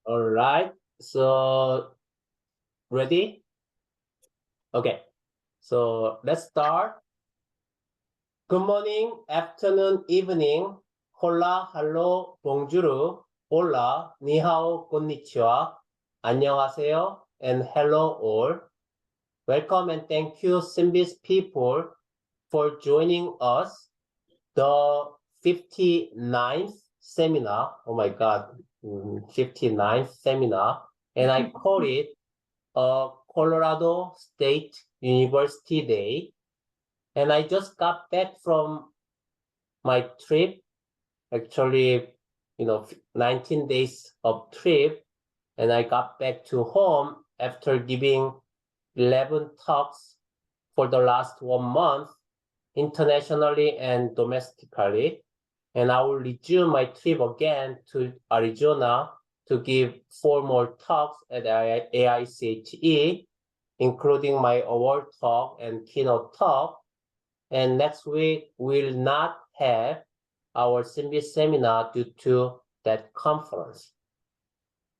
All right. So, ready? Okay. So, let's start. Good morning, afternoon, evening. Hola, hello, bonjour. Hola, ni hao, konnichiwa. 안녕하세요, and hello all. Welcome and thank you, SynBYSS people, for joining us. The 59th seminar, oh my God, 59th seminar, and I call it Colorado State University Day. And I just got back from my trip, actually, 19 days of trip, and I got back to home after giving 11 talks for the last 1 month, internationally and domestically. And I will resume my trip again to Arizona to give 4 more talks at AICHE, including my award talk and keynote talk. And next week, we'll not have our SynBYSS seminar due to that conference.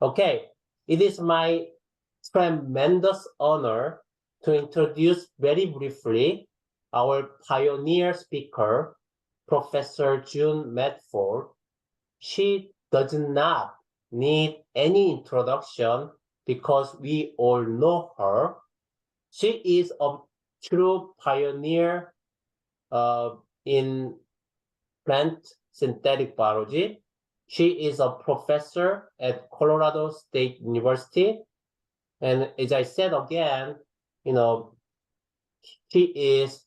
Okay, it is my tremendous honor to introduce very briefly our pioneer speaker, Professor June Medford. She does not need any introduction because we all know her. She is a true pioneer in plant synthetic biology. She is a professor at Colorado State University. And as I said again, she is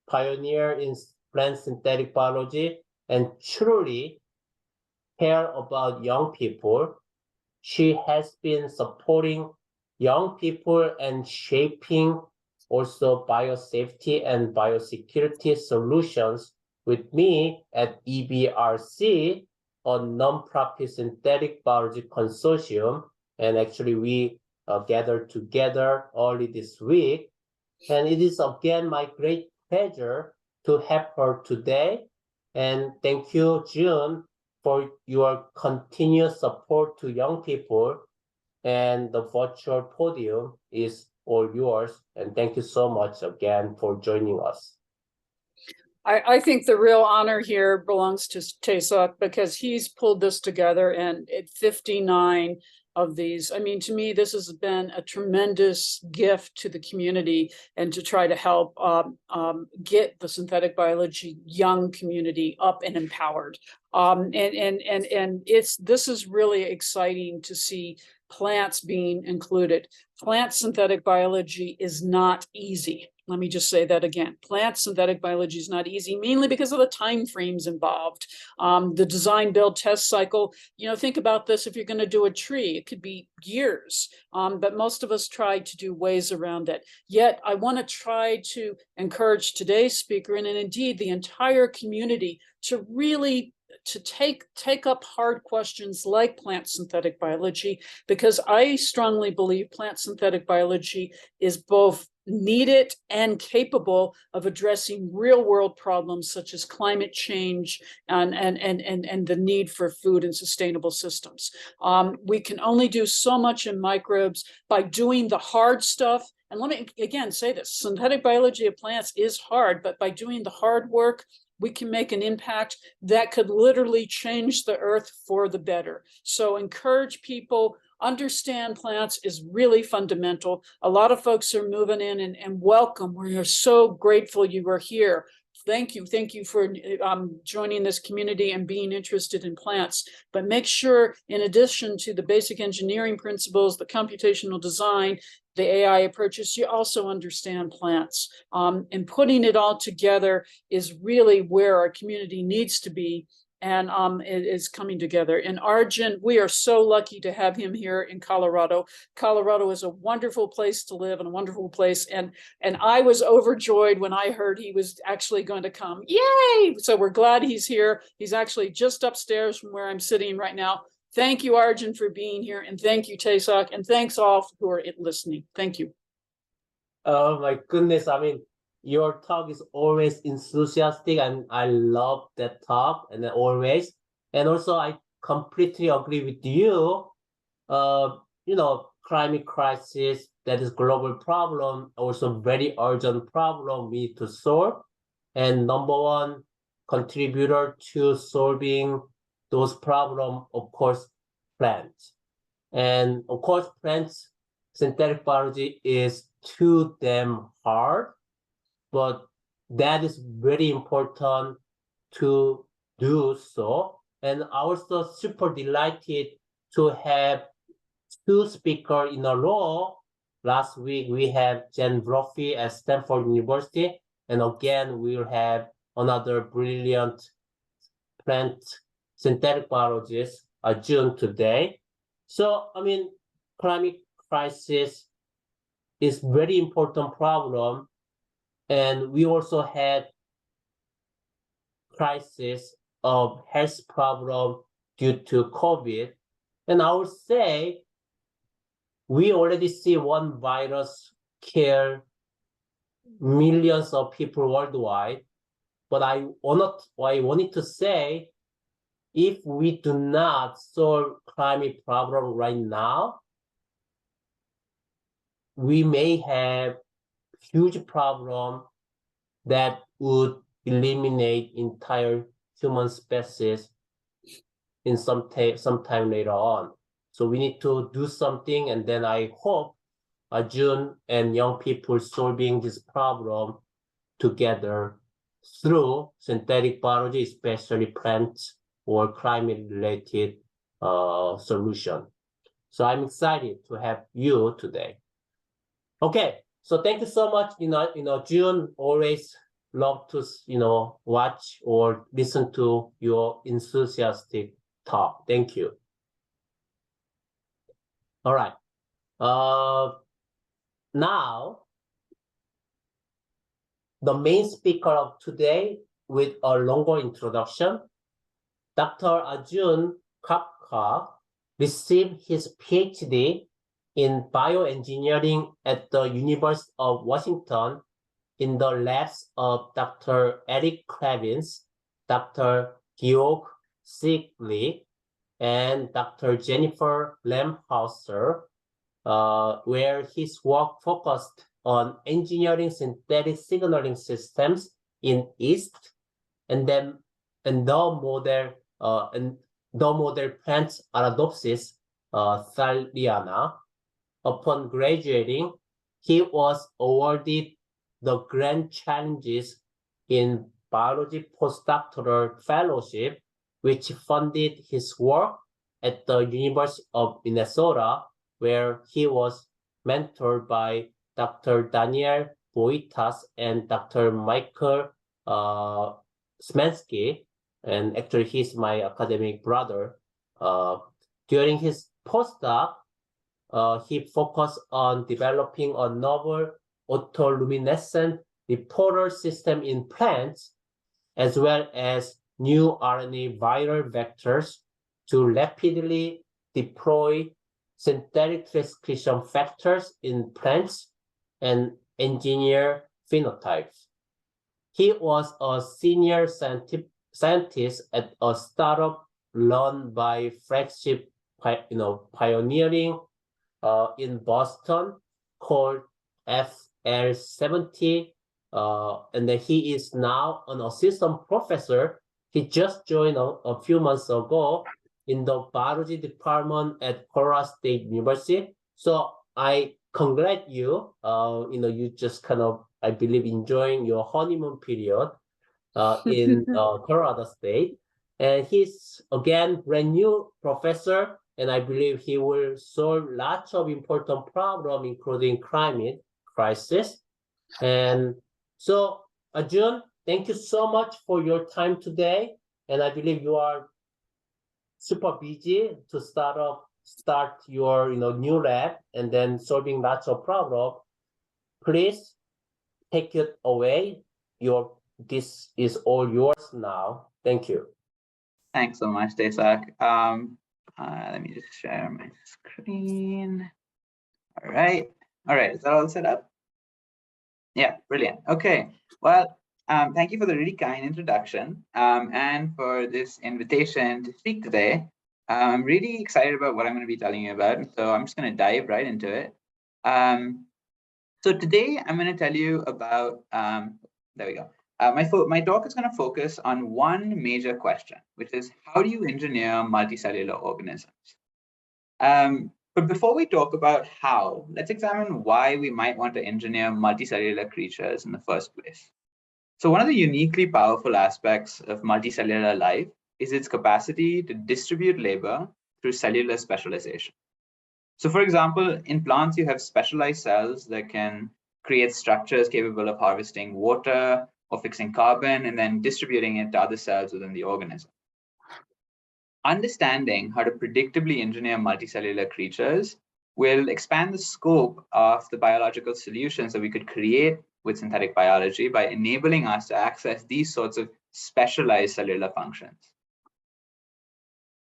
pioneer in plant synthetic biology and truly care about young people. She has been supporting young people and shaping also biosafety and biosecurity solutions with me at EBRC, a nonprofit synthetic biology consortium. And actually we gathered together early this week. And it is again my great pleasure to have her today. And thank you, June, for your continuous support to young people. And the virtual podium is all yours. And thank you so much again for joining us. I think the real honor here belongs to Tae-Suk because he's pulled this together, and at 59 of these, I mean, to me, this has been a tremendous gift to the community and to try to help get the synthetic biology young community up and empowered. And this is really exciting to see plants being included. Plant synthetic biology is not easy. Let me just say that again. Plant synthetic biology is not easy, mainly because of the time frames involved. The design, build, test cycle, think about this. If you're going to do a tree, it could be years, but most of us try to do ways around it. Yet I want to try to encourage today's speaker and indeed the entire community to really take up hard questions like plant synthetic biology, because I strongly believe plant synthetic biology is both needed and capable of addressing real world problems such as climate change and the need for food and sustainable systems. We can only do so much in microbes by doing the hard stuff. And let me again say this, synthetic biology of plants is hard, but by doing the hard work, we can make an impact that could literally change the earth for the better. So encourage people, understand plants is really fundamental. A lot of folks are moving in, and welcome. We are so grateful you are here. Thank you for joining this community and being interested in plants. But make sure, in addition to the basic engineering principles, the computational design, the AI approaches, you also understand plants. And putting it all together is really where our community needs to be, and it is coming together. And Arjun, we are so lucky to have him here in Colorado. Colorado is a wonderful place to live and a wonderful place. And I was overjoyed when I heard he was actually going to come. Yay! So we're glad he's here. He's actually just upstairs from where I'm sitting right now. Thank you, Arjun, for being here. And thank you, Tae-Suk. And thanks all who are listening. Thank you. Oh my goodness. I mean, your talk is always enthusiastic, and I love that talk, and always. And also, I completely agree with you. climate crisis, that is global problem, also very urgent problem we need to solve. And number one contributor to solving those problems, of course, plants. And of course, plants synthetic biology is too damn hard, but that is very important to do so. And also super delighted to have two speakers in a row. Last week, we had Jen Brophy at Stanford University. And again, we'll have another brilliant plant synthetic biologist, Arjun, today. So, I mean, climate crisis is very important problem. And we also had crisis of health problem due to COVID. And I would say we already see one virus kill millions of people worldwide. But I wanted to say, if we do not solve climate problem right now, we may have huge problem that would eliminate entire human species in sometime later on. So we need to do something, and then I hope Arjun and young people solving this problem together through synthetic biology, especially plants or climate-related solution. So I'm excited to have you today. Okay, so thank you so much. June, always love to watch or listen to your enthusiastic talk. Thank you. All right. Now, the main speaker of today with a longer introduction, Dr. Arjun Kakka received his PhD in bioengineering at the University of Washington in the labs of Dr. Eric Kravitz, Dr. Georg Siegli, and Dr. Jennifer Lemhauser, where his work focused on engineering synthetic signaling systems in yeast, and the model plant Arabidopsis thaliana. Upon graduating, he was awarded the Grand Challenges in Biology Postdoctoral Fellowship, which funded his work at the University of Minnesota, where he was mentored by Dr. Daniel Boitas and Dr. Michael Smansky, and actually he's my academic brother. During his postdoc, he focused on developing a novel autoluminescent reporter system in plants, as well as new RNA viral vectors to rapidly deploy synthetic transcription factors in plants and engineer phenotypes. He was a senior scientist at a startup run by Flagship Pioneering in Boston called FL70, and then he is now an assistant professor. He just joined a few months ago in the biology department at Colorado State University. So I congratulate you. You just kind of, I believe, enjoying your honeymoon period in Colorado State. And he's, again, brand new professor, and I believe he will solve lots of important problems, including climate crisis. And so, Arjun, thank you so much for your time today. And I believe you are super busy to start your new lab and then solving lots of problems. Please take it away. This is all yours now. Thank you. Thanks so much, Tesak. Let me just share my screen. All right, is that all set up? Yeah, brilliant. Okay, well, thank you for the really kind introduction and for this invitation to speak today. I'm really excited about what I'm going to be telling you about, so I'm just going to dive right into it. So today I'm going to tell you about, there we go. My talk is going to focus on one major question, which is how do you engineer multicellular organisms? But before we talk about how, let's examine why we might want to engineer multicellular creatures in the first place. So one of the uniquely powerful aspects of multicellular life is its capacity to distribute labor through cellular specialization. So for example, in plants, you have specialized cells that can create structures capable of harvesting water or fixing carbon and then distributing it to other cells within the organism. Understanding how to predictably engineer multicellular creatures will expand the scope of the biological solutions that we could create with synthetic biology by enabling us to access these sorts of specialized cellular functions.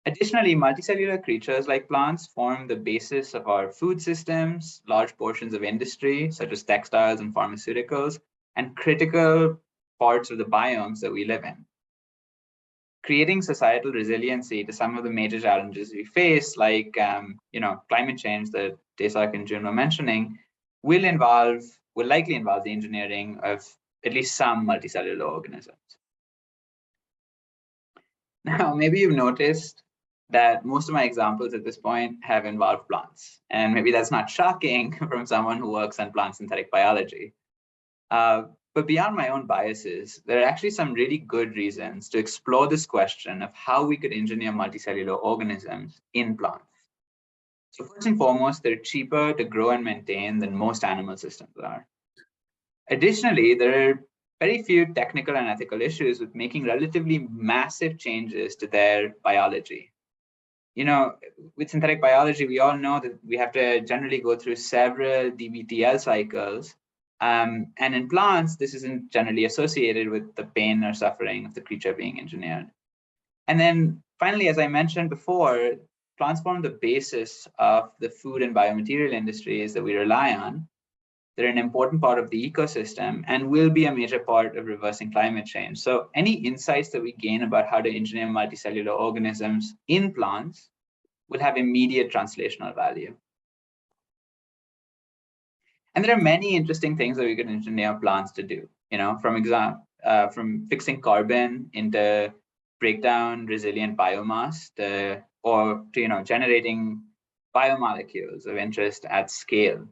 Additionally, multicellular creatures like plants form the basis of our food systems, large portions of industry, such as textiles and pharmaceuticals, and critical parts of the biomes that we live in. Creating societal resiliency to some of the major challenges we face, like climate change that Tesak and June were mentioning, will likely involve the engineering of at least some multicellular organisms. Now, maybe you've noticed that most of my examples at this point have involved plants, and maybe that's not shocking from someone who works on plant synthetic biology. But beyond my own biases, there are actually some really good reasons to explore this question of how we could engineer multicellular organisms in plants. So first and foremost, they're cheaper to grow and maintain than most animal systems are. Additionally, there are very few technical and ethical issues with making relatively massive changes to their biology. With synthetic biology, we all know that we have to generally go through several DBTL cycles. And in plants, this isn't generally associated with the pain or suffering of the creature being engineered. And then finally, as I mentioned before, plants form the basis of the food and biomaterial industries that we rely on. They're an important part of the ecosystem and will be a major part of reversing climate change. So any insights that we gain about how to engineer multicellular organisms in plants will have immediate translational value. And there are many interesting things that we can engineer plants to do, from fixing carbon into breakdown resilient biomass to generating biomolecules of interest at scale.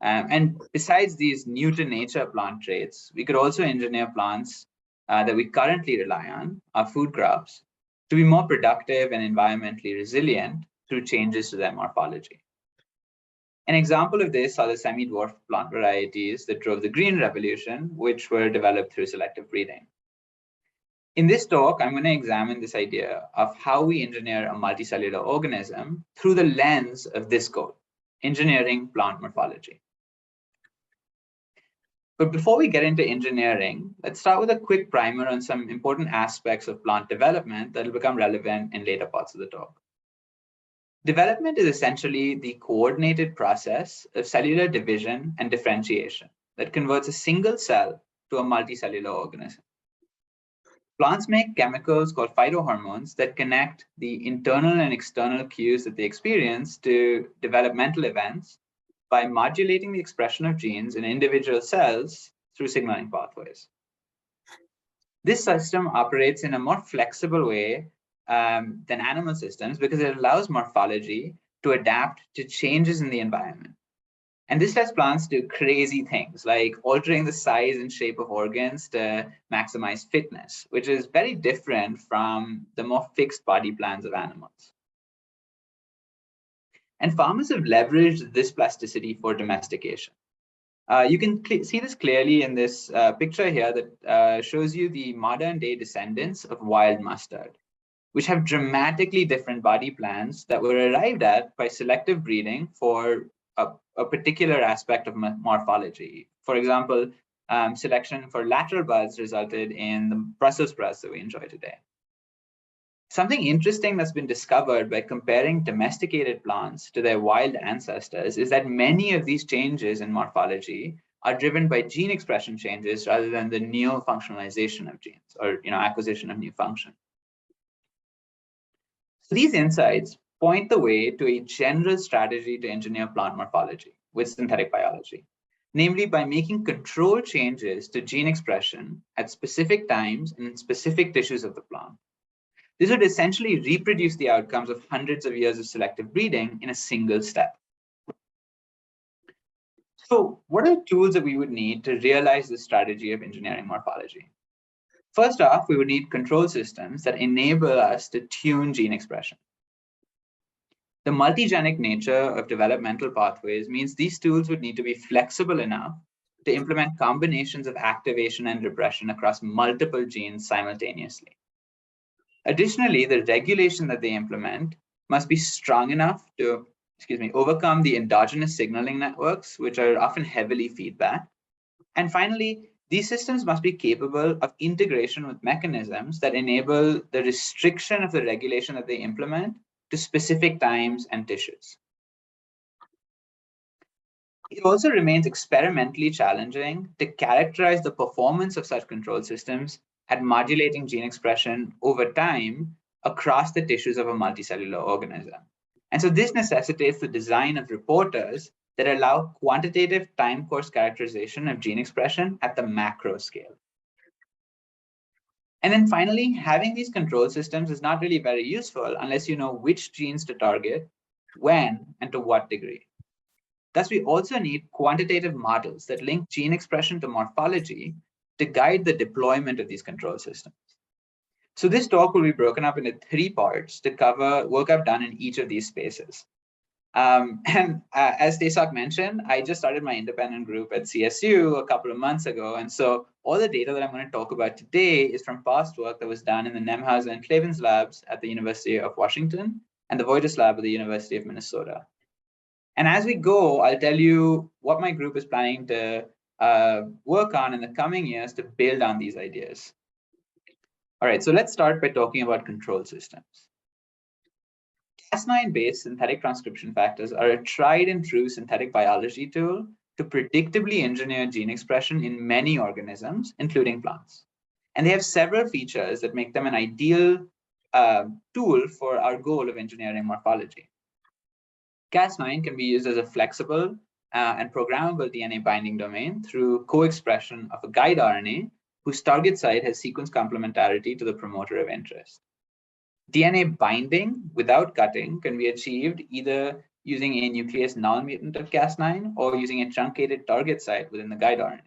And besides these new to nature plant traits, we could also engineer plants that we currently rely on, our food crops, to be more productive and environmentally resilient through changes to their morphology. An example of this are the semi-dwarf plant varieties that drove the Green Revolution, which were developed through selective breeding. In this talk, I'm going to examine this idea of how we engineer a multicellular organism through the lens of this goal, engineering plant morphology. But before we get into engineering, let's start with a quick primer on some important aspects of plant development that will become relevant in later parts of the talk. Development is essentially the coordinated process of cellular division and differentiation that converts a single cell to a multicellular organism. Plants make chemicals called phytohormones that connect the internal and external cues that they experience to developmental events by modulating the expression of genes in individual cells through signaling pathways. This system operates in a more flexible way than animal systems because it allows morphology to adapt to changes in the environment. And this lets plants do crazy things like altering the size and shape of organs to maximize fitness, which is very different from the more fixed body plans of animals. And farmers have leveraged this plasticity for domestication. You can see this clearly in this picture here that shows you the modern day descendants of wild mustard, which have dramatically different body plans that were arrived at by selective breeding for a particular aspect of morphology. For example, selection for lateral buds resulted in the Brussels sprouts that we enjoy today. Something interesting that's been discovered by comparing domesticated plants to their wild ancestors is that many of these changes in morphology are driven by gene expression changes rather than the neo-functionalization of genes or acquisition of new function. These insights point the way to a general strategy to engineer plant morphology with synthetic biology, namely by making controlled changes to gene expression at specific times and in specific tissues of the plant. This would essentially reproduce the outcomes of hundreds of years of selective breeding in a single step. So what are the tools that we would need to realize this strategy of engineering morphology? First off, we would need control systems that enable us to tune gene expression. The multigenic nature of developmental pathways means these tools would need to be flexible enough to implement combinations of activation and repression across multiple genes simultaneously. Additionally, the regulation that they implement must be strong enough to, overcome the endogenous signaling networks, which are often heavily feedback. And finally, these systems must be capable of integration with mechanisms that enable the restriction of the regulation that they implement to specific times and tissues. It also remains experimentally challenging to characterize the performance of such control systems at modulating gene expression over time across the tissues of a multicellular organism. And so this necessitates the design of reporters that allow quantitative time course characterization of gene expression at the macro scale. And then finally, having these control systems is not really very useful unless you know which genes to target, when, and to what degree. Thus, we also need quantitative models that link gene expression to morphology to guide the deployment of these control systems. So this talk will be broken up into 3 parts to cover work I've done in each of these spaces. As Taesak mentioned, I just started my independent group at CSU a couple of months ago. And so all the data that I'm going to talk about today is from past work that was done in the Nemhauser and Clavens labs at the University of Washington and the Voitis lab at the University of Minnesota. And as we go, I'll tell you what my group is planning to work on in the coming years to build on these ideas. All right, so let's start by talking about control systems. Cas9-based synthetic transcription factors are a tried and true synthetic biology tool to predictably engineer gene expression in many organisms, including plants. And they have several features that make them an ideal tool for our goal of engineering morphology. Cas9 can be used as a flexible and programmable DNA binding domain through co-expression of a guide RNA whose target site has sequence complementarity to the promoter of interest. DNA binding without cutting can be achieved either using a nuclease null mutant of Cas9 or using a truncated target site within the guide RNA.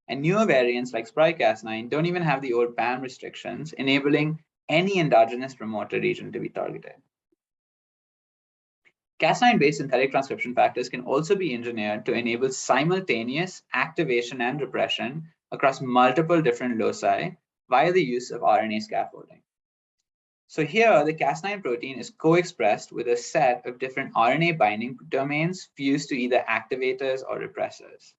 And newer variants like SprayCas9 don't even have the old PAM restrictions, enabling any endogenous promoter region to be targeted. Cas9-based synthetic transcription factors can also be engineered to enable simultaneous activation and repression across multiple different loci via the use of RNA scaffolding. So here, the Cas9 protein is co-expressed with a set of different RNA binding domains fused to either activators or repressors.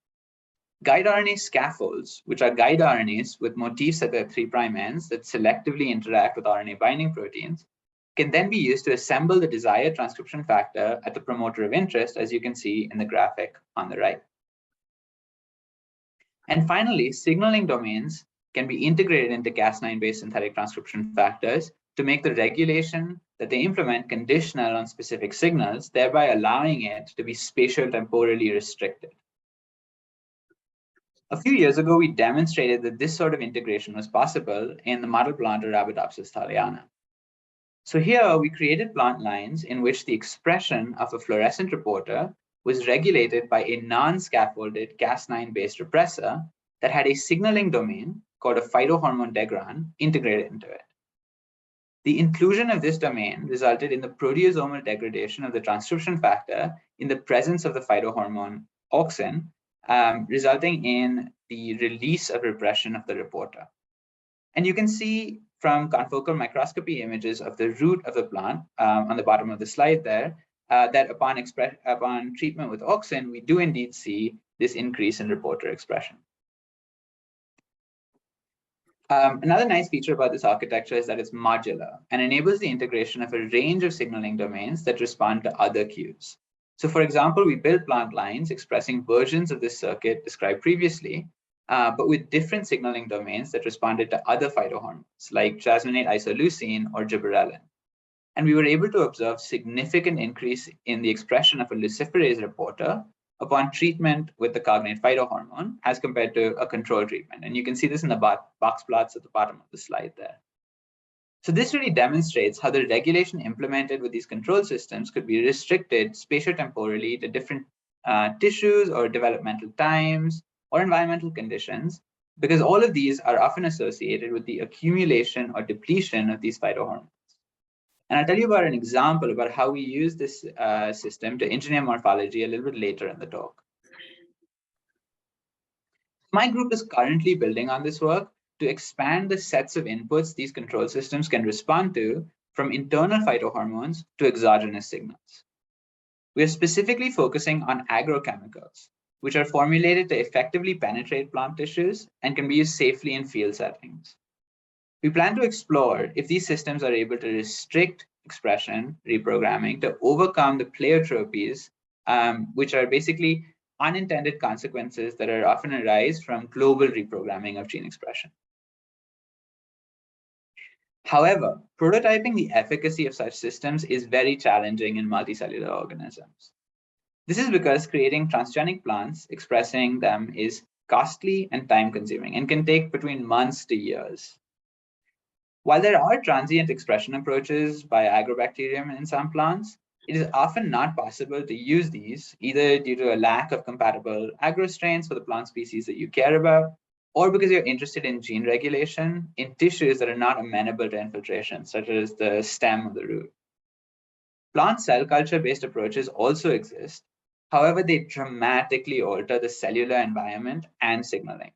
Guide RNA scaffolds, which are guide RNAs with motifs at their 3' ends that selectively interact with RNA binding proteins, can then be used to assemble the desired transcription factor at the promoter of interest, as you can see in the graphic on the right. And finally, signaling domains can be integrated into Cas9-based synthetic transcription factors to make the regulation that they implement conditional on specific signals, thereby allowing it to be spatio-temporally restricted. A few years ago, we demonstrated that this sort of integration was possible in the model plant Arabidopsis thaliana. So here we created plant lines in which the expression of a fluorescent reporter was regulated by a non-scaffolded Cas9-based repressor that had a signaling domain called a phytohormone degran integrated into it. The inclusion of this domain resulted in the proteasomal degradation of the transcription factor in the presence of the phytohormone auxin, resulting in the release of repression of the reporter. And you can see from confocal microscopy images of the root of the plant on the bottom of the slide there, that upon treatment with auxin, we do indeed see this increase in reporter expression. Another nice feature about this architecture is that it's modular and enables the integration of a range of signaling domains that respond to other cues. So for example, we built plant lines expressing versions of this circuit described previously, but with different signaling domains that responded to other phytohormones like jasmonate isoleucine or gibberellin. and we were able to observe significant increase in the expression of a luciferase reporter upon treatment with the cognate phytohormone as compared to a control treatment. And you can see this in the box plots at the bottom of the slide there. So this really demonstrates how the regulation implemented with these control systems could be restricted spatiotemporally to different tissues or developmental times or environmental conditions, because all of these are often associated with the accumulation or depletion of these phytohormones. And I'll tell you about an example about how we use this system to engineer morphology a little bit later in the talk. My group is currently building on this work to expand the sets of inputs these control systems can respond to, from internal phytohormones to exogenous signals. We are specifically focusing on agrochemicals, which are formulated to effectively penetrate plant tissues and can be used safely in field settings. We plan to explore if these systems are able to restrict expression reprogramming to overcome the pleiotropies, which are basically unintended consequences that are often arise from global reprogramming of gene expression. However, prototyping the efficacy of such systems is very challenging in multicellular organisms. This is because creating transgenic plants expressing them is costly and time-consuming and can take between months to years. While there are transient expression approaches by agrobacterium in some plants, it is often not possible to use these, either due to a lack of compatible agro strains for the plant species that you care about, or because you're interested in gene regulation in tissues that are not amenable to infiltration, such as the stem of the root. Plant cell culture-based approaches also exist. However, they dramatically alter the cellular environment and signaling.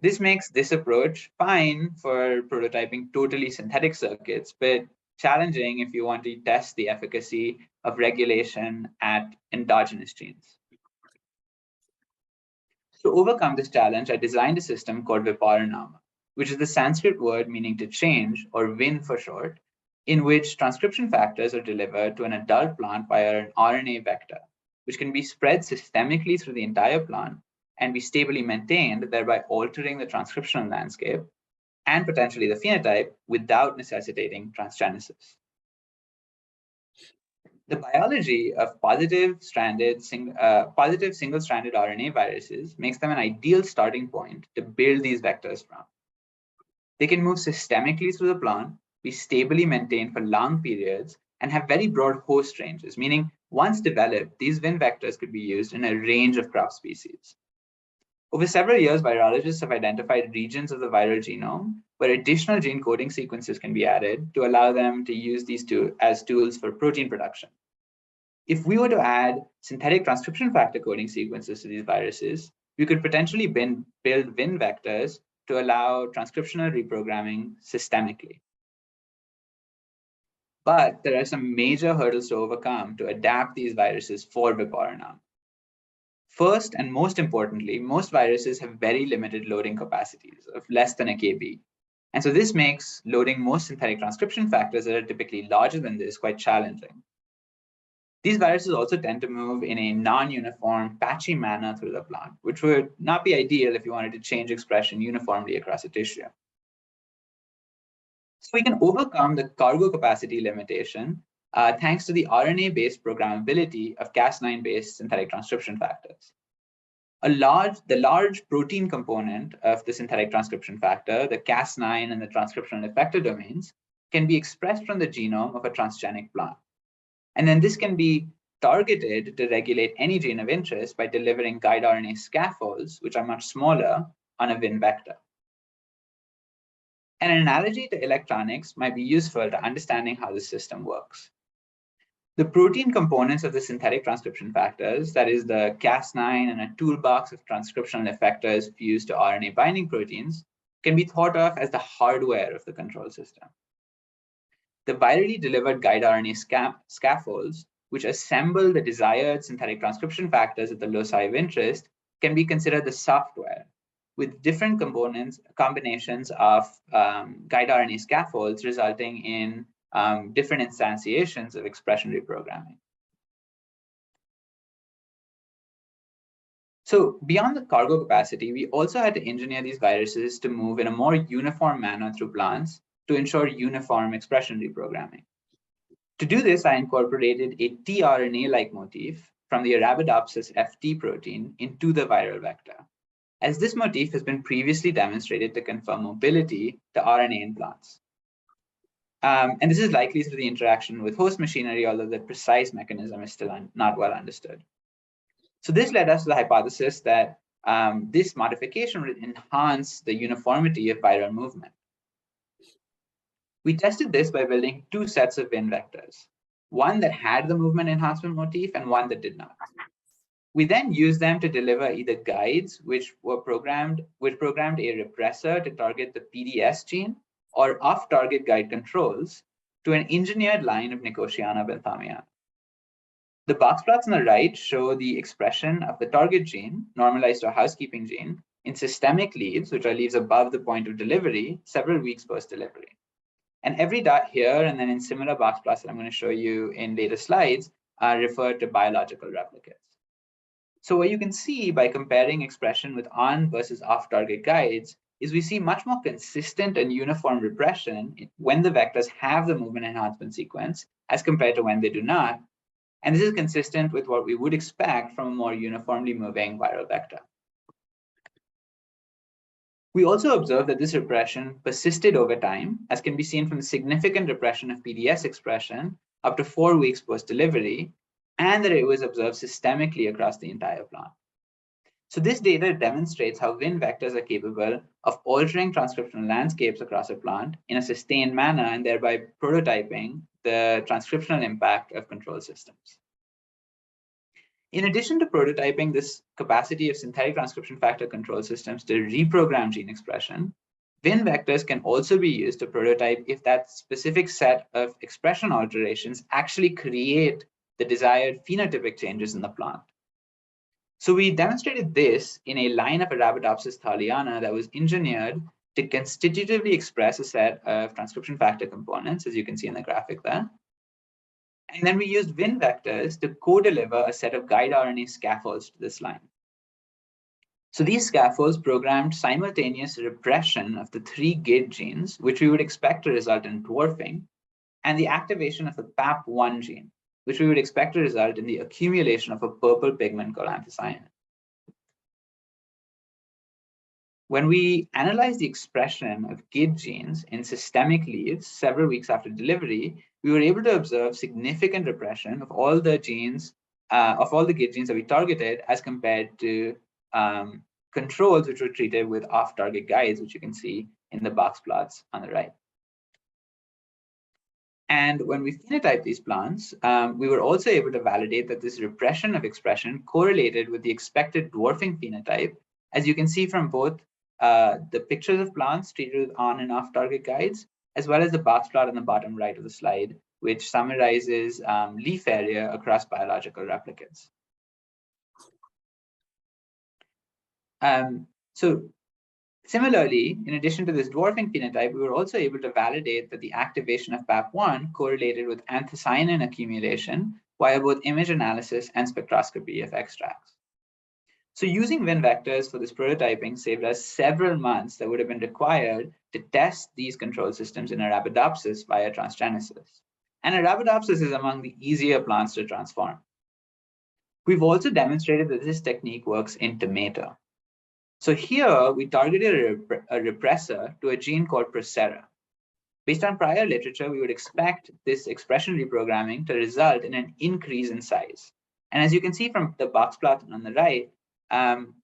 This makes this approach fine for prototyping totally synthetic circuits, but challenging if you want to test the efficacy of regulation at endogenous genes. To overcome this challenge, I designed a system called Viparinama, which is the Sanskrit word meaning to change, or Vin for short, in which transcription factors are delivered to an adult plant via an RNA vector, which can be spread systemically through the entire plant and be stably maintained, thereby altering the transcriptional landscape and potentially the phenotype without necessitating transgenesis. The biology of positive single-stranded RNA viruses makes them an ideal starting point to build these vectors from. They can move systemically through the plant, be stably maintained for long periods, and have very broad host ranges, meaning once developed, these Vin vectors could be used in a range of crop species. Over several years, virologists have identified regions of the viral genome where additional gene coding sequences can be added to allow them to use these as tools for protein production. If we were to add synthetic transcription factor coding sequences to these viruses, we could potentially build Vin vectors to allow transcriptional reprogramming systemically. But there are some major hurdles to overcome to adapt these viruses for Viparinama. First, and most importantly, most viruses have very limited loading capacities of less than a kb. And so this makes loading most synthetic transcription factors that are typically larger than this quite challenging. These viruses also tend to move in a non-uniform, patchy manner through the plant, which would not be ideal if you wanted to change expression uniformly across a tissue. So we can overcome the cargo capacity limitation thanks to the RNA-based programmability of Cas9-based synthetic transcription factors. The large protein component of the synthetic transcription factor, the Cas9 and the transcriptional effector domains, can be expressed from the genome of a transgenic plant. And then this can be targeted to regulate any gene of interest by delivering guide RNA scaffolds, which are much smaller, on a Vin vector. An analogy to electronics might be useful to understanding how this system works. The protein components of the synthetic transcription factors, that is the Cas9 and a toolbox of transcriptional effectors fused to RNA binding proteins, can be thought of as the hardware of the control system. The virally delivered guide RNA scaffolds, which assemble the desired synthetic transcription factors at the loci of interest, can be considered the software, with different combinations of guide RNA scaffolds resulting in different instantiations of expression reprogramming. So beyond the cargo capacity, we also had to engineer these viruses to move in a more uniform manner through plants to ensure uniform expression reprogramming. To do this, I incorporated a tRNA-like motif from the Arabidopsis FT protein into the viral vector, as this motif has been previously demonstrated to confer mobility to RNA in plants. And this is likely through the interaction with host machinery, although the precise mechanism is still not well understood. So this led us to the hypothesis that this modification would enhance the uniformity of viral movement. We tested this by building two sets of Win vectors, one that had the movement enhancement motif and one that did not. We then used them to deliver either guides, which programmed a repressor to target the PDS gene, or off-target guide controls to an engineered line of Nicotiana benthamiana. The box plots on the right show the expression of the target gene, normalized to a housekeeping gene, in systemic leaves, which are leaves above the point of delivery, several weeks post-delivery. And every dot here, and then in similar box plots that I'm going to show you in later slides, are referred to biological replicates. So what you can see by comparing expression with on versus off-target guides is we see much more consistent and uniform repression when the vectors have the movement enhancement sequence as compared to when they do not. And this is consistent with what we would expect from a more uniformly moving viral vector. We also observed that this repression persisted over time, as can be seen from the significant repression of PDS expression up to 4 weeks post-delivery, and that it was observed systemically across the entire plant. So this data demonstrates how Win vectors are capable of altering transcriptional landscapes across a plant in a sustained manner, and thereby prototyping the transcriptional impact of control systems. In addition to prototyping this capacity of synthetic transcription factor control systems to reprogram gene expression, Win vectors can also be used to prototype if that specific set of expression alterations actually create the desired phenotypic changes in the plant. So we demonstrated this in a line of Arabidopsis thaliana that was engineered to constitutively express a set of transcription factor components, as you can see in the graphic there. And then we used Win vectors to co-deliver a set of guide RNA scaffolds to this line. So these scaffolds programmed simultaneous repression of the 3 GID genes, which we would expect to result in dwarfing, and the activation of the PAP1 gene, which we would expect to result in the accumulation of a purple pigment called anthocyanin. When we analyzed the expression of GID genes in systemic leaves several weeks after delivery, we were able to observe significant repression of all the genes, GID genes that we targeted, as compared to controls which were treated with off-target guides, which you can see in the box plots on the right. And when we phenotyped these plants, we were also able to validate that this repression of expression correlated with the expected dwarfing phenotype, as you can see from both the pictures of plants treated with on and off target guides, as well as the box plot on the bottom right of the slide, which summarizes leaf area across biological replicates. So similarly, in addition to this dwarfing phenotype, we were also able to validate that the activation of PAP1 correlated with anthocyanin accumulation via both image analysis and spectroscopy of extracts. So using Win vectors for this prototyping saved us several months that would have been required to test these control systems in Arabidopsis via transgenesis. And Arabidopsis is among the easier plants to transform. We've also demonstrated that this technique works in tomato. So here we targeted a repressor to a gene called Procera. Based on prior literature, we would expect this expression reprogramming to result in an increase in size. And as you can see from the box plot on the right,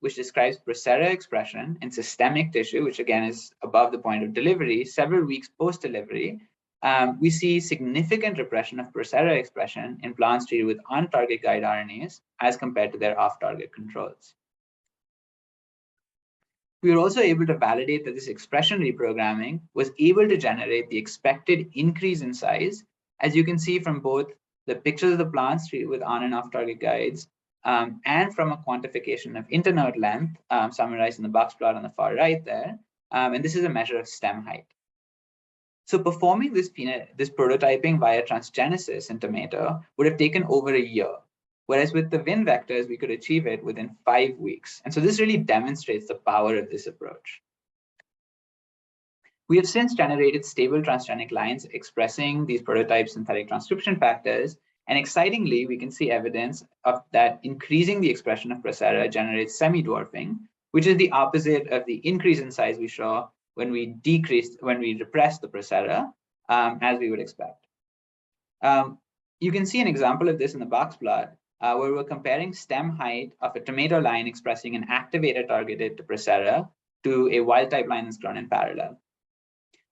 which describes Procera expression in systemic tissue, which again is above the point of delivery, several weeks post-delivery, we see significant repression of Procera expression in plants treated with on-target guide RNAs as compared to their off-target controls. We were also able to validate that this expression reprogramming was able to generate the expected increase in size, as you can see from both the pictures of the plants treated with on and off target guides, and from a quantification of internode length, summarized in the box plot on the far right there. And this is a measure of stem height. So performing this prototyping via transgenesis in tomato would have taken over a year. Whereas with the Win vectors, we could achieve it within 5 weeks. And so this really demonstrates the power of this approach. We have since generated stable transgenic lines expressing these prototype synthetic transcription factors. And excitingly, we can see evidence of that increasing the expression of Procera generates semi-dwarfing, which is the opposite of the increase in size we saw when we repressed the Procera, as we would expect. You can see an example of this in the box plot, where we're comparing stem height of a tomato line expressing an activator targeted to Procera to a wild-type line that's grown in parallel.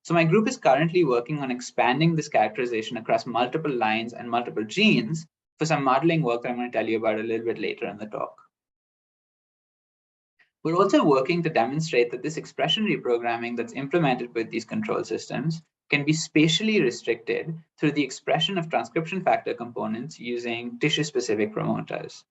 So my group is currently working on expanding this characterization across multiple lines and multiple genes for some modeling work that I'm going to tell you about a little bit later in the talk. We're also working to demonstrate that this expression reprogramming that's implemented with these control systems can be spatially restricted through the expression of transcription factor components using tissue-specific promoters.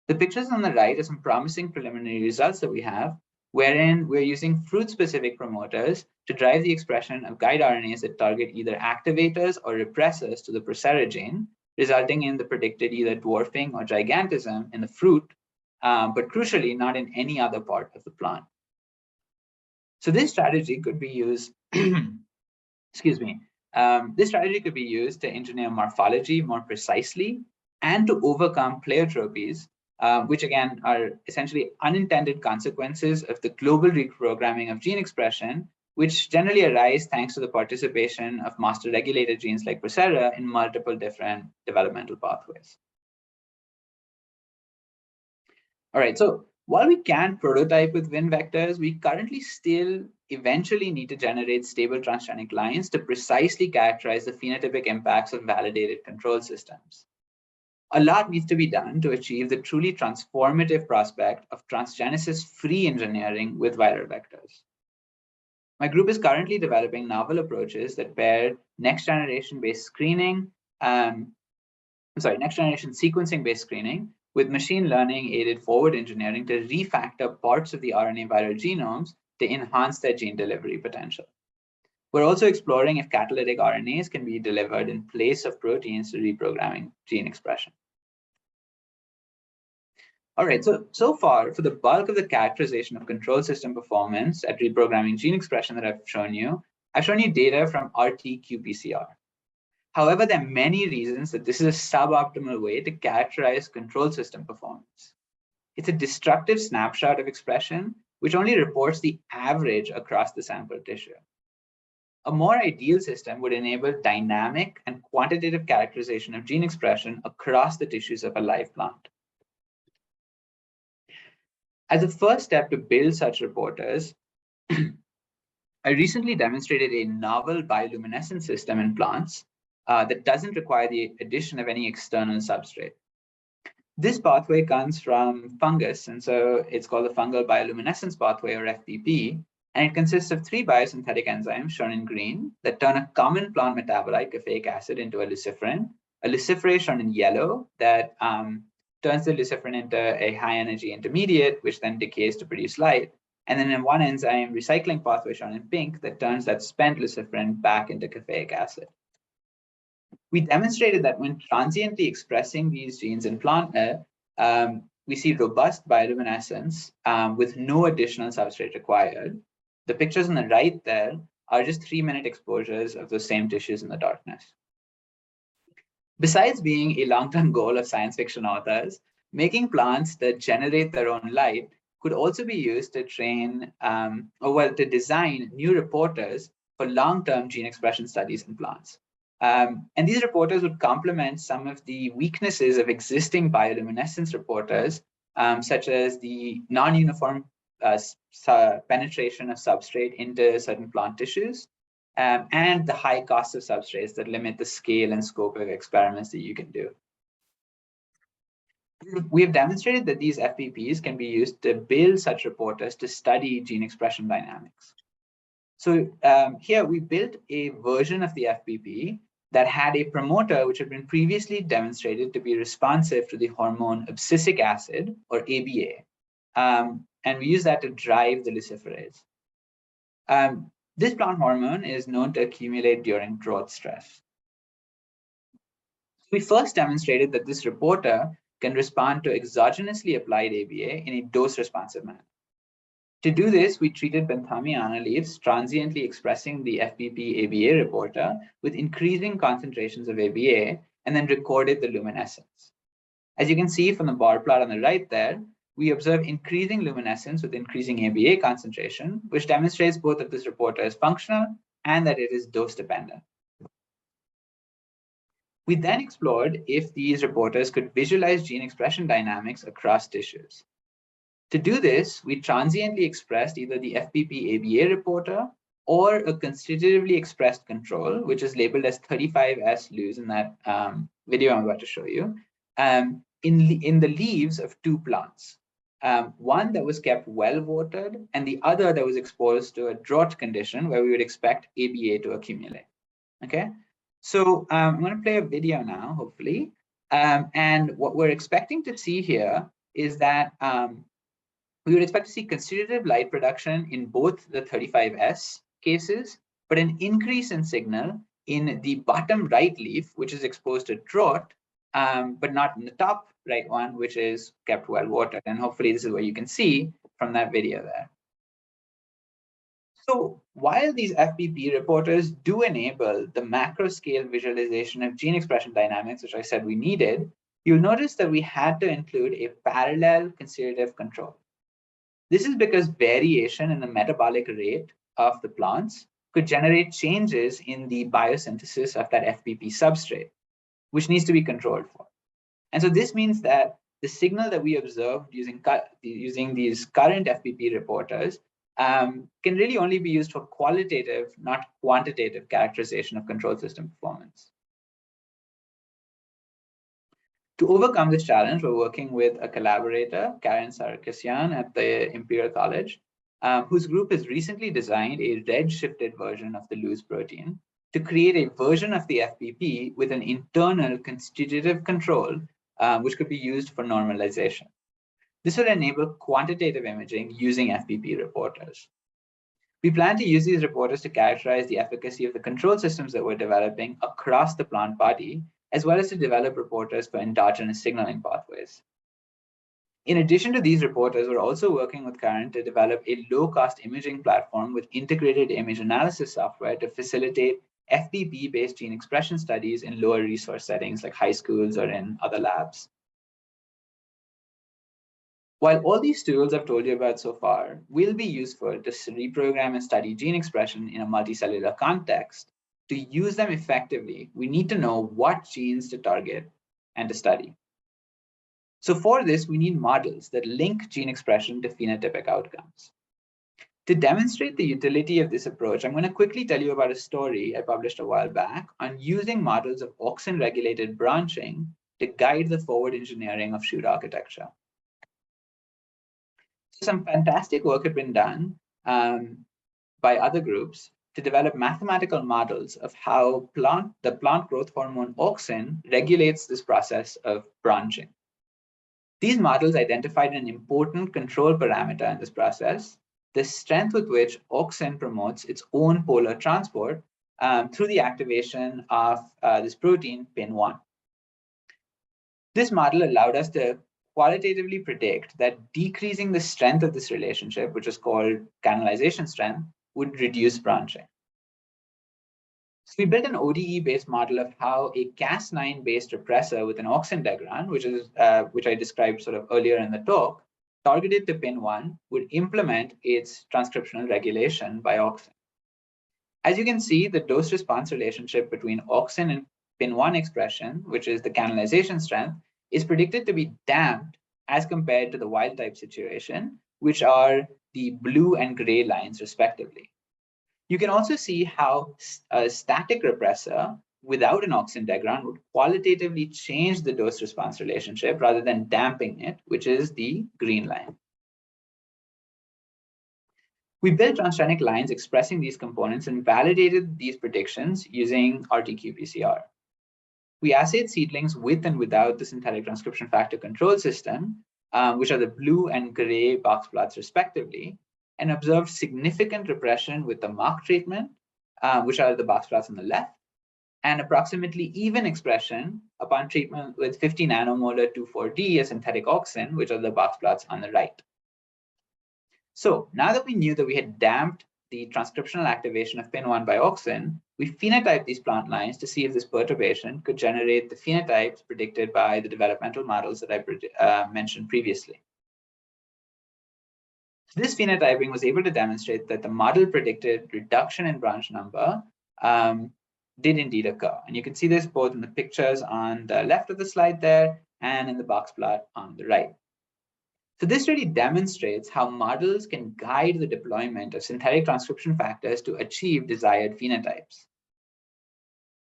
The pictures on the right are some promising preliminary results that we have, wherein we're using fruit-specific promoters to drive the expression of guide RNAs that target either activators or repressors to the Procera gene, resulting in the predicted either dwarfing or gigantism in the fruit, but crucially not in any other part of the plant. So this strategy could be used, excuse me, this strategy could be used to engineer morphology more precisely and to overcome pleiotropies, which again are essentially unintended consequences of the global reprogramming of gene expression, which generally arise thanks to the participation of master regulated genes like Procera in multiple different developmental pathways. All right, so while we can prototype with Win vectors, we currently still eventually need to generate stable transgenic lines to precisely characterize the phenotypic impacts of validated control systems. A lot needs to be done to achieve the truly transformative prospect of transgenesis-free engineering with viral vectors. My group is currently developing novel approaches that pair next-generation sequencing-based screening with machine learning-aided forward engineering to refactor parts of the RNA viral genomes to enhance their gene delivery potential. We're also exploring if catalytic RNAs can be delivered in place of proteins to reprogramming gene expression. All right, so far, for the bulk of the characterization of control system performance at reprogramming gene expression that I've shown you data from RT-qPCR. However, there are many reasons that this is a suboptimal way to characterize control system performance. It's a destructive snapshot of expression, which only reports the average across the sample tissue. A more ideal system would enable dynamic and quantitative characterization of gene expression across the tissues of a live plant. As a first step to build such reporters, I recently demonstrated a novel bioluminescent system in plants that doesn't require the addition of any external substrate. This pathway comes from fungus, and so it's called the fungal bioluminescence pathway, or FBP, and it consists of 3 biosynthetic enzymes shown in green that turn a common plant metabolite, caffeic acid, into a luciferase shown in yellow that turns the luciferin into a high-energy intermediate, which then decays to produce light, and then in one enzyme recycling pathway shown in pink that turns that spent luciferin back into caffeic acid. We demonstrated that when transiently expressing these genes in plant air, we see robust bioluminescence with no additional substrate required. The pictures on the right there are just 3-minute exposures of those same tissues in the darkness. Besides being a long-term goal of science fiction authors, making plants that generate their own light could also be used to train, to design new reporters for long-term gene expression studies in plants. And these reporters would complement some of the weaknesses of existing bioluminescence reporters, such as the non-uniform penetration of substrate into certain plant tissues, and the high cost of substrates that limit the scale and scope of experiments that you can do. We have demonstrated that these FPPs can be used to build such reporters to study gene expression dynamics. So here we built a version of the FPP that had a promoter which had been previously demonstrated to be responsive to the hormone abscisic acid, or ABA. And we use that to drive the luciferase. This plant hormone is known to accumulate during growth stress. We first demonstrated that this reporter can respond to exogenously applied ABA in a dose-responsive manner. To do this, we treated Benthamiana leaves transiently expressing the FPP-ABA reporter with increasing concentrations of ABA and then recorded the luminescence. As you can see from the bar plot on the right there, we observe increasing luminescence with increasing ABA concentration, which demonstrates both that this reporter is functional and that it is dose dependent. We then explored if these reporters could visualize gene expression dynamics across tissues. To do this, we transiently expressed either the FPP-ABA reporter or a constitutively expressed control, which is labeled as 35S loose in that video I'm about to show you, in the leaves of two plants. One that was kept well watered and the other that was exposed to a drought condition where we would expect ABA to accumulate. Okay, so I'm going to play a video now, hopefully. And what we're expecting to see here is that we would expect to see constitutive light production in both the 35S cases, but an increase in signal in the bottom right leaf, which is exposed to drought, but not in the top right one, which is kept well watered. And hopefully this is what you can see from that video there. So while these FPP reporters do enable the macro scale visualization of gene expression dynamics, which I said we needed, you'll notice that we had to include a parallel constitutive control. This is because variation in the metabolic rate of the plants could generate changes in the biosynthesis of that FPP substrate, which needs to be controlled for. And so this means that the signal that we observed using these current FPP reporters can really only be used for qualitative, not quantitative characterization of control system performance. To overcome this challenge, we're working with a collaborator, Karen Sarkisian at the Imperial College, whose group has recently designed a red-shifted version of the loose protein to create a version of the FPP with an internal constitutive control, which could be used for normalization. This will enable quantitative imaging using FPP reporters. We plan to use these reporters to characterize the efficacy of the control systems that we're developing across the plant body, as well as to develop reporters for endogenous signaling pathways. In addition to these reporters, we're also working with Karen to develop a low-cost imaging platform with integrated image analysis software to facilitate FPP-based gene expression studies in lower resource settings like high schools or in other labs. While all these tools I've told you about so far will be useful to reprogram and study gene expression in a multicellular context, to use them effectively, we need to know what genes to target and to study. So for this, we need models that link gene expression to phenotypic outcomes. To demonstrate the utility of this approach, I'm going to quickly tell you about a story I published a while back on using models of auxin-regulated branching to guide the forward engineering of shoot architecture. Some fantastic work had been done by other groups to develop mathematical models of how the plant growth hormone auxin regulates this process of branching. These models identified an important control parameter in this process, the strength with which auxin promotes its own polar transport through the activation of this protein, PIN1. This model allowed us to qualitatively predict that decreasing the strength of this relationship, which is called canalization strength, would reduce branching. So we built an ODE-based model of how a Cas9-based repressor with an auxin degran, which I described sort of earlier in the talk, targeted to PIN1, would implement its transcriptional regulation by auxin. As you can see, the dose-response relationship between auxin and PIN1 expression, which is the canalization strength, is predicted to be damped as compared to the wild-type situation, which are the blue and gray lines, respectively. You can also see how a static repressor without an auxin degran would qualitatively change the dose-response relationship rather than damping it, which is the green line. We built transgenic lines expressing these components and validated these predictions using RT-qPCR. We assayed seedlings with and without the synthetic transcription factor control system, which are the blue and gray box plots respectively, and observed significant repression with the mark treatment, which are the box plots on the left, and approximately even expression upon treatment with 50 nanomolar 2,4-D, a synthetic auxin, which are the box plots on the right. So now that we knew that we had damped the transcriptional activation of PIN1 by auxin, we phenotyped these plant lines to see if this perturbation could generate the phenotypes predicted by the developmental models that I mentioned previously. So this phenotyping was able to demonstrate that the model predicted reduction in branch number did indeed occur. And you can see this both in the pictures on the left of the slide there and in the box plot on the right. So this really demonstrates how models can guide the deployment of synthetic transcription factors to achieve desired phenotypes.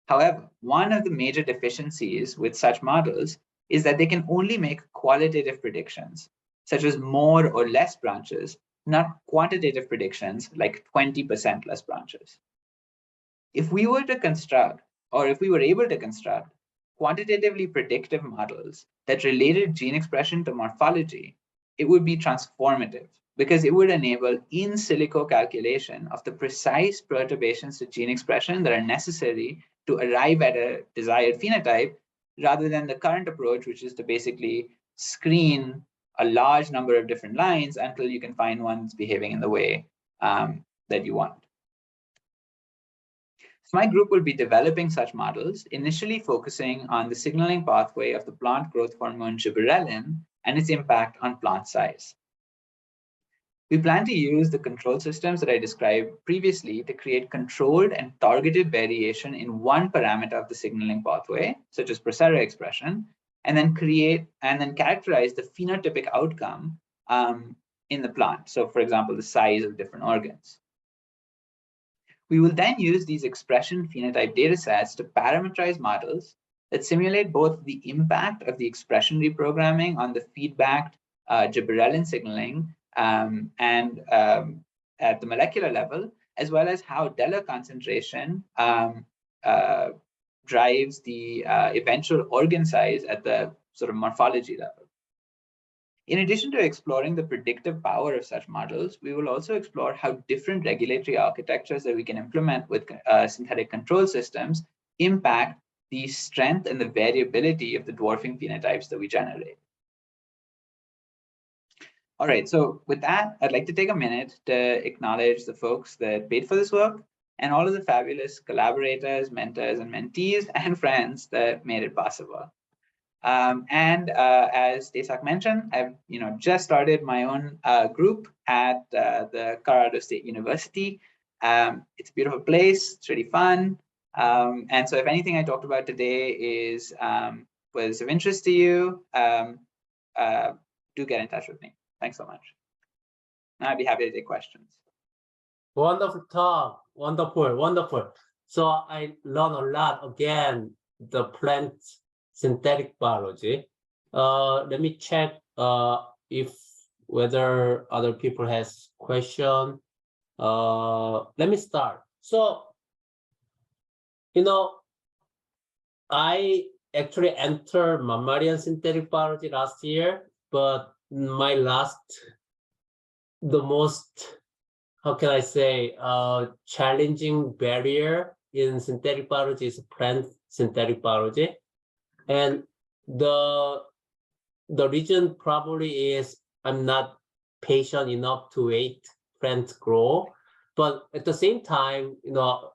However, one of the major deficiencies with such models is that they can only make qualitative predictions, such as more or less branches, not quantitative predictions like 20% less branches. If we were to construct, or if we were able to construct, quantitatively predictive models that related gene expression to morphology, it would be transformative because it would enable in silico calculation of the precise perturbations to gene expression that are necessary to arrive at a desired phenotype, rather than the current approach, which is to basically screen a large number of different lines until you can find one that's behaving in the way that you want. So my group will be developing such models, initially focusing on the signaling pathway of the plant growth hormone gibberellin and its impact on plant size. We plan to use the control systems that I described previously to create controlled and targeted variation in one parameter of the signaling pathway, such as Procera expression, and then characterize the phenotypic outcome in the plant. So for example, the size of different organs. We will then use these expression phenotype datasets to parameterize models that simulate both the impact of the expression reprogramming on the feedbacked gibberellin signaling and at the molecular level, as well as how DELA concentration drives the eventual organ size at the sort of morphology level. In addition to exploring the predictive power of such models, we will also explore how different regulatory architectures that we can implement with synthetic control systems impact the strength and the variability of the dwarfing phenotypes that we generate. All right, so with that, I'd like to take a minute to acknowledge the folks that paid for this work and all of the fabulous collaborators, mentors, and mentees and friends that made it possible. As Tesak mentioned, I've just started my own group at the Colorado State University. It's a beautiful place. It's really fun. And so if anything I talked about today was of interest to you, do get in touch with me. Thanks so much. And I'd be happy to take questions. Wonderful talk. Wonderful, wonderful. So I learned a lot again, the plant synthetic biology. Let me check if whether other people has question. Let me start. So, I actually entered mammalian synthetic biology last year, but my the most, how can I say, challenging barrier in synthetic biology is plant synthetic biology. And the reason probably is I'm not patient enough to wait plants grow. But at the same time,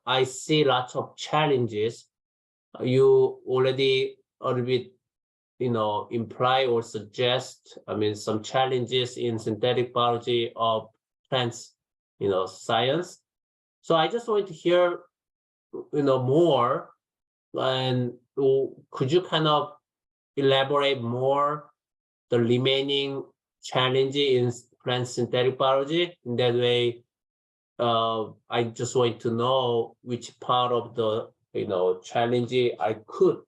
I see lots of challenges. You already a little bit, imply or suggest, some challenges in synthetic biology of plants, science. So I just want to hear, more, and could you kind of elaborate more the remaining challenges in plant synthetic biology? In that way, I just want to know which part of the challenge I could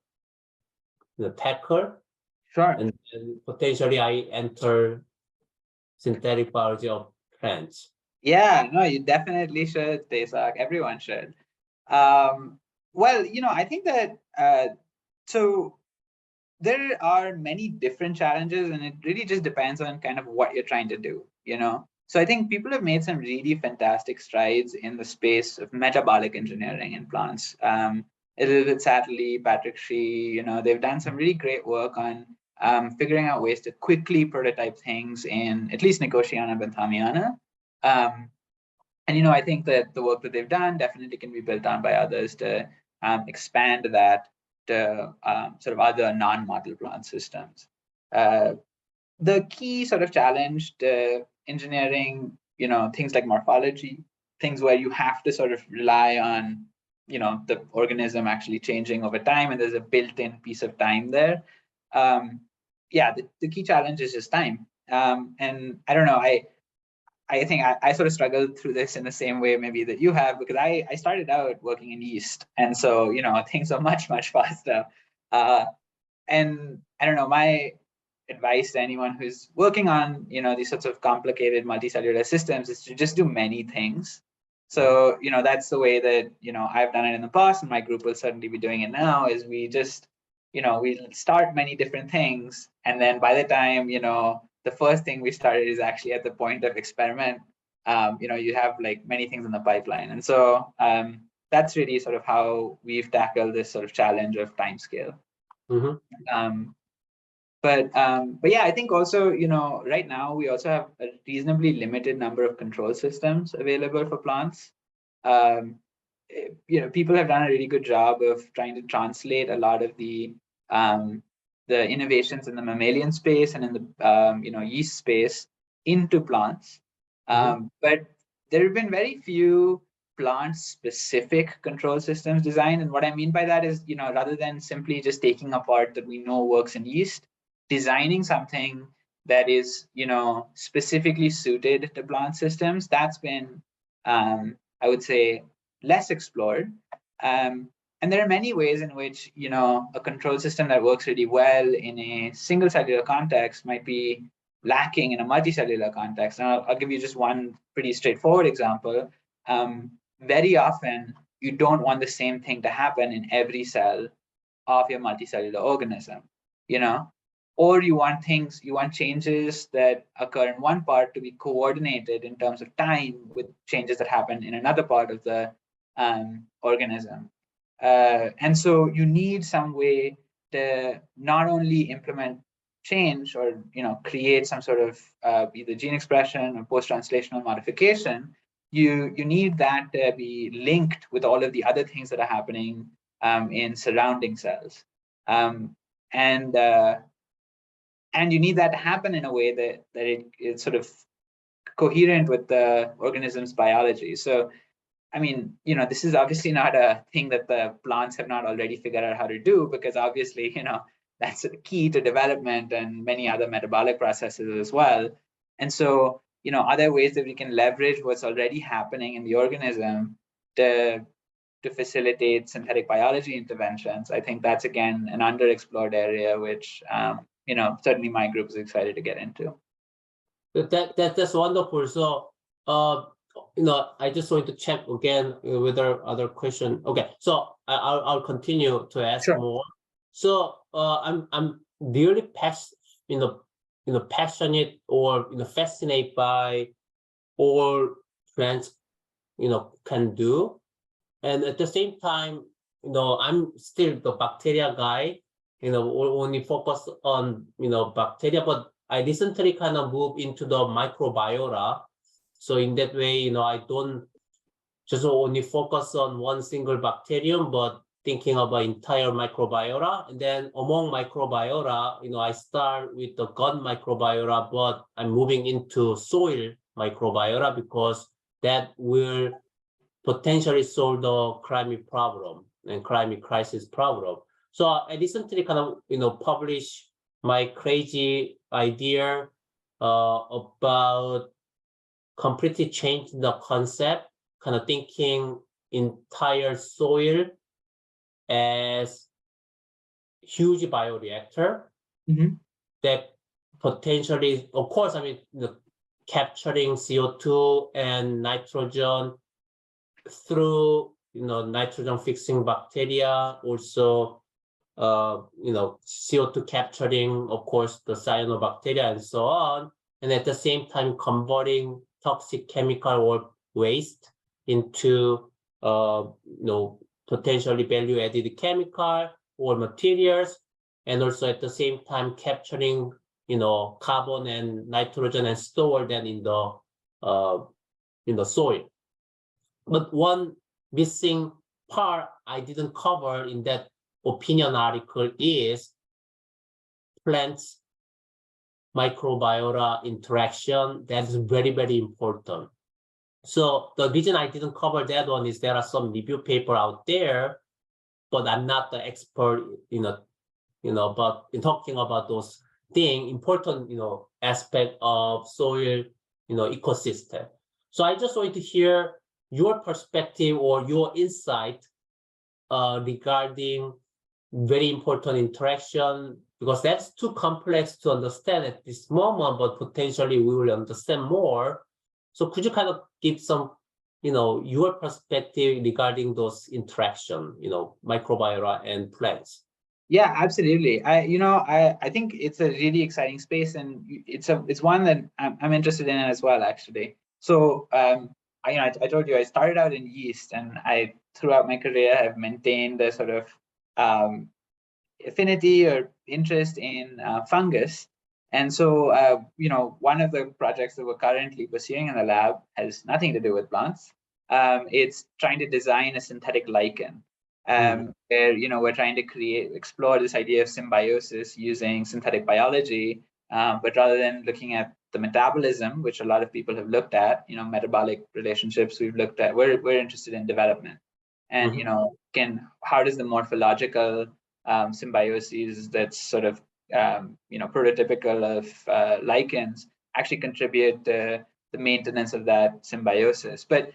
tackle. Sure. And potentially I enter synthetic biology of plants. Yeah, no, you definitely should, Tesak. Everyone should. Well, I think that so there are many different challenges, and it really just depends on kind of what you're trying to do, So I think people have made some really fantastic strides in the space of metabolic engineering in plants. Elizabeth Satterley, Patrick Shee, they've done some really great work on figuring out ways to quickly prototype things in at least Nicotiana benthamiana. And, I think that the work that they've done definitely can be built on by others to expand that to sort of other non-model plant systems. The key sort of challenge to engineering, things like morphology, things where you have to sort of rely on, the organism actually changing over time, and there's a built-in piece of time there. The key challenge is just time. And I don't know, I think I sort of struggled through this in the same way maybe that you have, because I started out working in yeast. And so, things are much, much faster. And I don't know, my advice to anyone who's working on, these sorts of complicated multicellular systems is to just do many things. So, that's the way that, I've done it in the past, and my group will certainly be doing it now, is we just, we start many different things. And then by the time, the first thing we started is actually at the point of experiment, you have like many things in the pipeline. And so that's really sort of how we've tackled this sort of challenge of time scale. But yeah, I think also, right now we also have a reasonably limited number of control systems available for plants. People have done a really good job of trying to translate a lot of the innovations in the mammalian space and in the yeast space into plants. But there have been very few plant-specific control systems designed. And what I mean by that is, rather than simply just taking a part that we know works in yeast, designing something that is, specifically suited to plant systems, that's been, I would say, less explored. And there are many ways in which, a control system that works really well in a single cellular context might be lacking in a multicellular context. And I'll give you just one pretty straightforward example. Very often, you don't want the same thing to happen in every cell of your multicellular organism, or you want changes that occur in one part to be coordinated in terms of time with changes that happen in another part of the organism. And so you need some way to not only implement change or create some sort of either gene expression or post-translational modification. You need that to be linked with all of the other things that are happening in surrounding cells. And you need that to happen in a way that it's sort of coherent with the organism's biology. So, I mean, this is obviously not a thing that the plants have not already figured out how to do, because obviously, that's the key to development and many other metabolic processes as well. And so, other ways that we can leverage what's already happening in the organism to facilitate synthetic biology interventions, I think that's, again, an underexplored area, which, certainly my group is excited to get into. That's wonderful. So, I just want to check again whether other question. Okay, so I'll continue to ask more. So, I'm really passionate or fascinated by all plants, can do, and at the same time, I'm still the bacteria guy. Only focus on bacteria, but I recently kind of moved into the microbiota. So in that way, I don't just only focus on one single bacterium, but thinking about entire microbiota. And then among microbiota, I start with the gut microbiota, but I'm moving into soil microbiota because that will potentially solve the climate problem and climate crisis problem. So I recently kind of, published my crazy idea about completely changing the concept, kind of thinking entire soil as huge bioreactor that potentially, of course, capturing CO2 and nitrogen through, nitrogen fixing bacteria, also CO2 capturing, of course, the cyanobacteria and so on, and at the same time converting toxic chemical or waste into potentially value-added chemical or materials, and also at the same time capturing carbon and nitrogen and store them in the in the soil. But one missing part I didn't cover in that opinion article is plants microbiota interaction. That's very, very important. So the reason I didn't cover that one is there are some review paper out there, but I'm not the expert, but in talking about those things, important, aspect of soil, ecosystem. So I just wanted to hear your perspective or your insight regarding very important interaction, because that's too complex to understand at this moment, but potentially we will understand more. So could you kind of give some, your perspective regarding those interaction, microbiota and plants? Yeah, absolutely. I think it's a really exciting space, and it's one that I'm interested in as well, actually. So I told you I started out in yeast, and I throughout my career have maintained a sort of affinity or interest in fungus. And so one of the projects that we're currently pursuing in the lab has nothing to do with plants. It's trying to design a synthetic lichen. Where we're trying to explore this idea of symbiosis using synthetic biology, but rather than looking at the metabolism, which a lot of people have looked at, metabolic relationships we've looked at, we're interested in development, and how does the morphological symbiosis that's sort of prototypical of lichens actually contribute to the maintenance of that symbiosis. But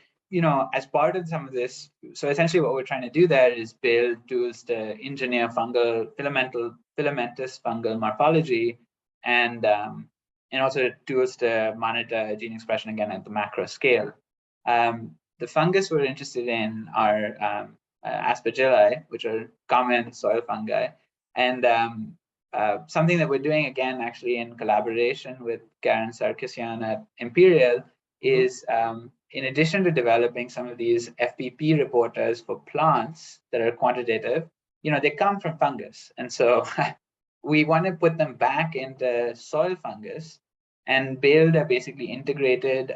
as part of some of this, so essentially what we're trying to do there is build tools to engineer filamentous fungal morphology, and also tools to monitor gene expression again at the macro scale. The fungus we're interested in are aspergilli, which are common soil fungi, and something that we're doing again actually in collaboration with Karen Sarkisian at Imperial is in addition to developing some of these FPP reporters for plants that are quantitative, they come from fungus. And so we want to put them back into soil fungus and build a basically integrated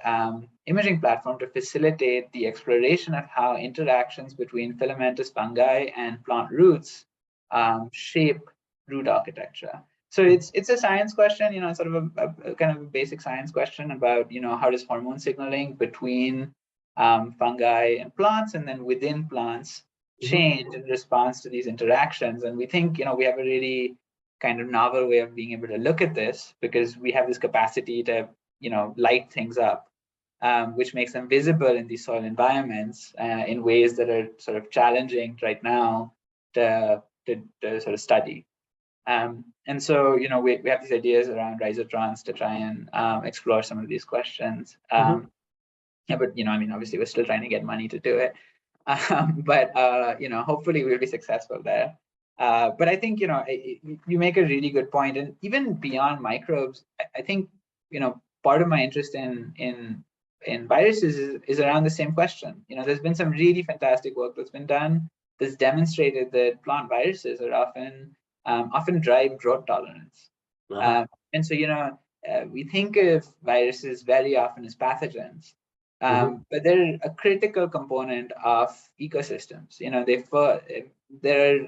imaging platform to facilitate the exploration of how interactions between filamentous fungi and plant roots shape root architecture. So it's a science question, sort of a kind of a basic science question about, how does hormone signaling between fungi and plants, and then within plants, change in response to these interactions. And we think, we have a really kind of novel way of being able to look at this, because we have this capacity to, light things up, which makes them visible in these soil environments in ways that are sort of challenging right now to sort of study. And so, we have these ideas around rhizotrons to try and explore some of these questions. Yeah, but, obviously we're still trying to get money to do it. But, hopefully we'll be successful there. But I think, you make a really good point. And even beyond microbes, I think, part of my interest in viruses is around the same question. There's been some really fantastic work that's been done that's demonstrated that plant viruses are often drive drought tolerance. And so, we think of viruses very often as pathogens, but they're a critical component of ecosystems. There are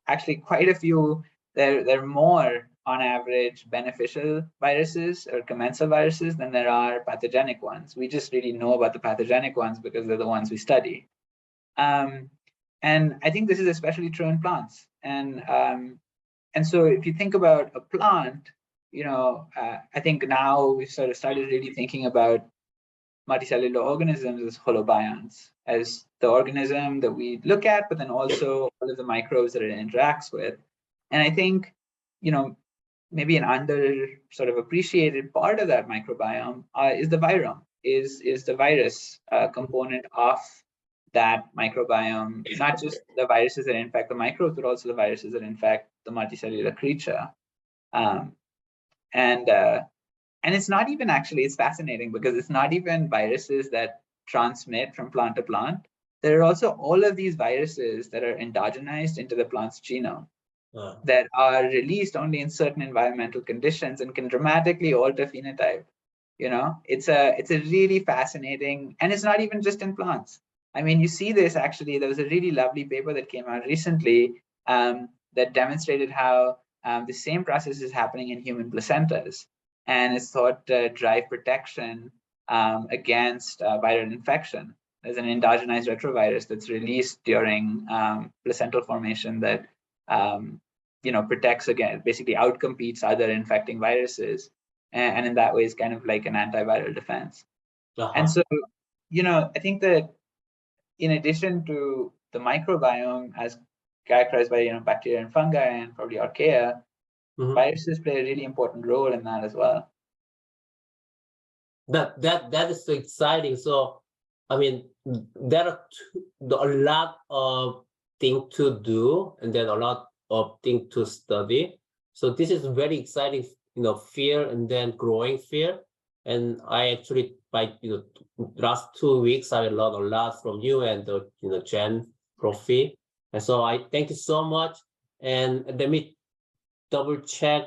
actually quite a few, there are more on average beneficial viruses or commensal viruses than there are pathogenic ones. We just really know about the pathogenic ones because they're the ones we study. And I think this is especially true in plants. And so if you think about a plant, I think now we've sort of started really thinking about multicellular organisms as holobionts, as the organism that we look at, but then also all of the microbes that it interacts with. And I think, maybe an under sort of appreciated part of that microbiome is the virome, is the virus component of that microbiome, not just the viruses that infect the microbes, but also the viruses that infect the multicellular creature. And it's not even actually, it's fascinating because it's not even viruses that transmit from plant to plant. There are also all of these viruses that are endogenized into the plant's genome that are released only in certain environmental conditions and can dramatically alter phenotype. You know, it's a really fascinating, and it's not even just in plants. I mean, you see this actually. There was a really lovely paper that came out recently that demonstrated how the same process is happening in human placentas, and it's thought to drive protection against viral infection. There's an endogenized retrovirus that's released during placental formation that protects against, basically outcompetes other infecting viruses, and in that way is kind of like an antiviral defense. And so, I think that in addition to the microbiome as characterized by bacteria and fungi and probably archaea, viruses play a really important role in that as well. That is so exciting. So, I mean, there are a lot of things to do, and then a lot of things to study. So this is very exciting, field, and then growing field. And I actually, by last 2 weeks, I learned a lot from you and Jen, Prof. And so I thank you so much. And let me double check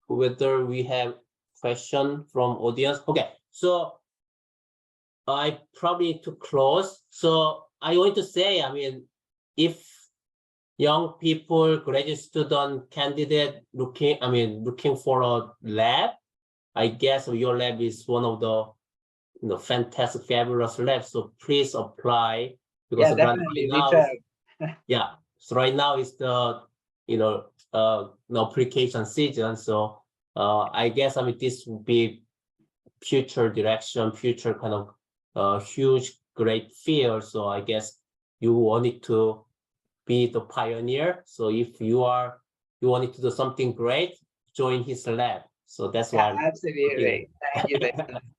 whether we have question from audience. Okay, so I probably need to close. So I want to say, I mean, if young people, graduate student, candidate looking for a lab, I guess your lab is one of the fantastic, fabulous labs. So please apply, because definitely right now, yeah. So right now is the application season. So I guess this will be future direction, future kind of huge, great field. So I guess you wanted to be the pioneer. So if you wanted to do something great, join his lab. So that's why. Absolutely. Thank you.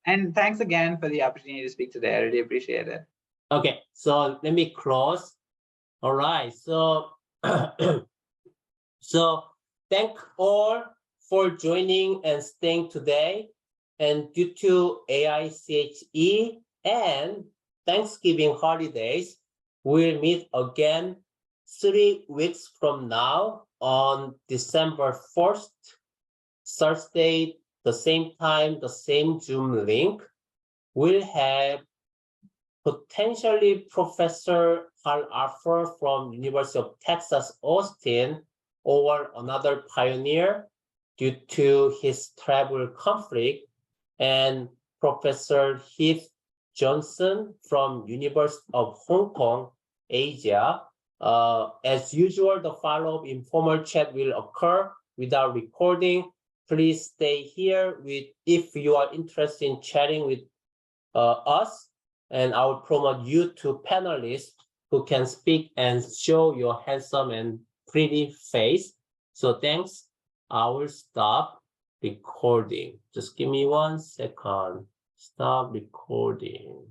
And thanks again for the opportunity to speak today. I really appreciate it. Okay, so let me close. All right, so so thank all for joining and staying today. And due to AICHE and Thanksgiving holidays, we'll meet again 3 weeks from now on December 1st, Thursday, the same time, the same Zoom link. We'll have potentially Professor Carl Arthur from University of Texas, Austin, or another pioneer due to his travel conflict, and Professor Heath Johnson from University of Hong Kong, Asia. As usual, the follow-up informal chat will occur without recording. Please stay here if you are interested in chatting with us, and I will promote you to panelists who can speak and show your handsome and pretty face. So thanks. I will stop recording. Just give me 1 second. Stop recording.